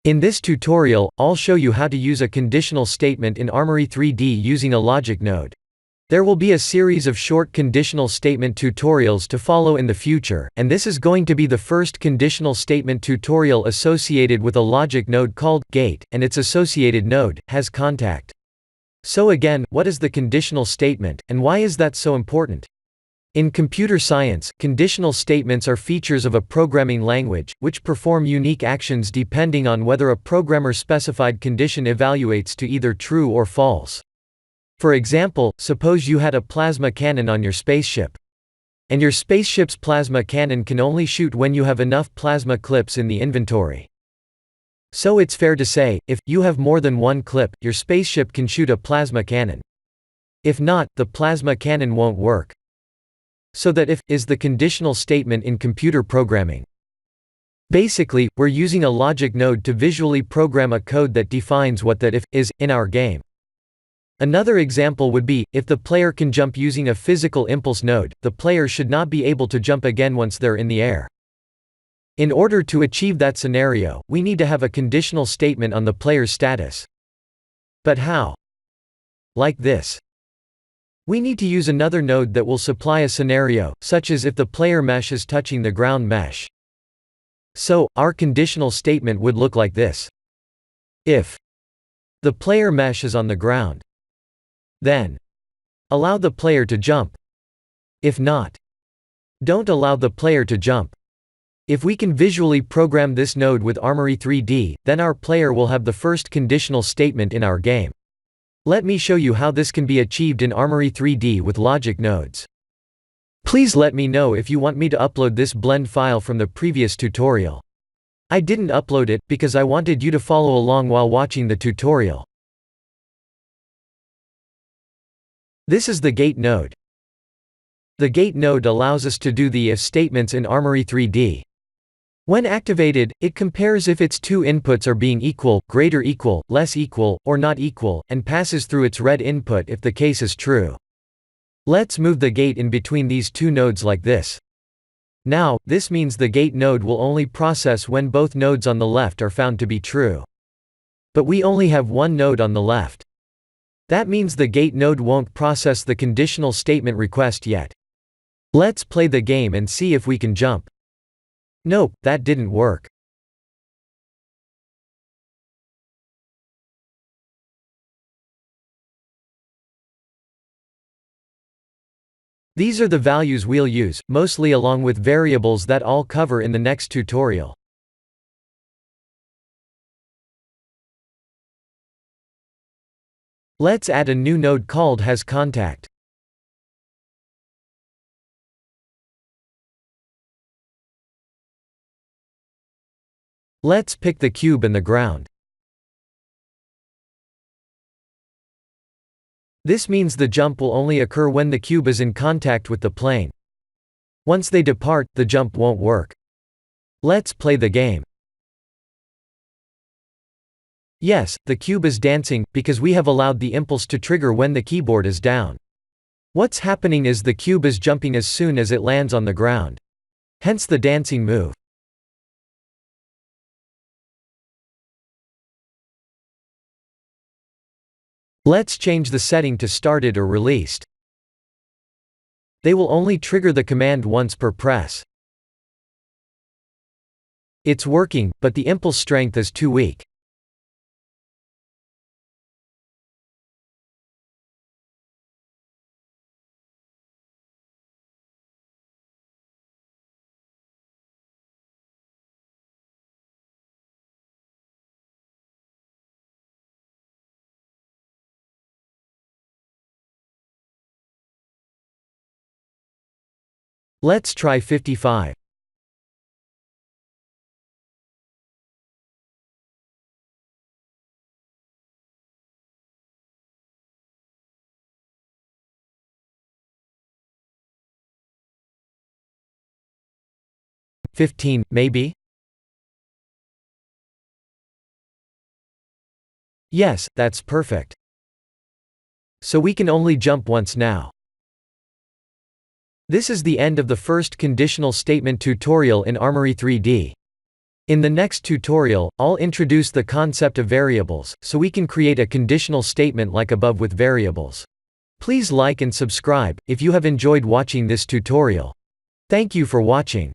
In this tutorial, I'll show you how to use a conditional statement in Armory 3D using a logic node. There will be a series of short conditional statement tutorials to follow in the future, and this is going to be the first conditional statement tutorial associated with a logic node called gate, and its associated node has contact. So again, what is the conditional statement, and why is that so important? In computer science, conditional statements are features of a programming language, which perform unique actions depending on whether a programmer-specified condition evaluates to either true or false. For example, suppose you had a plasma cannon on your spaceship. And your spaceship's plasma cannon can only shoot when you have enough plasma clips in the inventory. So it's fair to say, if you have more than one clip, your spaceship can shoot a plasma cannon. If not, the plasma cannon won't work. So that if is the conditional statement in computer programming. Basically, we're using a logic node to visually program a code that defines what that if is in our game. Another example would be, if the player can jump using a physical impulse node, the player should not be able to jump again once they're in the air. In order to achieve that scenario, we need to have a conditional statement on the player's status. But how? Like this. We need to use another node that will supply a scenario, such as if the player mesh is touching the ground mesh. So, our conditional statement would look like this. If the player mesh is on the ground, then allow the player to jump. If not, don't allow the player to jump. If we can visually program this node with Armory 3D, then our player will have the first conditional statement in our game. Let me show you how this can be achieved in Armory 3D with logic nodes. Please let me know if you want me to upload this blend file from the previous tutorial. I didn't upload it, because I wanted you to follow along while watching the tutorial. This is the gate node. The gate node allows us to do the if statements in Armory 3D. When activated, it compares if its two inputs are being equal, greater equal, less equal, or not equal, and passes through its red input if the case is true. Let's move the gate in between these two nodes like this. Now, this means the gate node will only process when both nodes on the left are found to be true. But we only have one node on the left. That means the gate node won't process the conditional statement request yet. Let's play the game and see if we can jump. Nope, that didn't work. These are the values we'll use, mostly along with variables that I'll cover in the next tutorial. Let's add a new node called hasContact. Let's pick the cube and the ground. This means the jump will only occur when the cube is in contact with the plane. Once they depart, the jump won't work. Let's play the game. Yes, the cube is dancing, because we have allowed the impulse to trigger when the keyboard is down. What's happening is the cube is jumping as soon as it lands on the ground. Hence the dancing move. Let's change the setting to started or released. They will only trigger the command once per press. It's working, but the impulse strength is too weak. Let's try 55. $15, maybe? Yes, that's perfect. So we can only jump once now. This is the end of the first conditional statement tutorial in Armory 3D. In the next tutorial, I'll introduce the concept of variables, so we can create a conditional statement like above with variables. Please like and subscribe, if you have enjoyed watching this tutorial. Thank you for watching.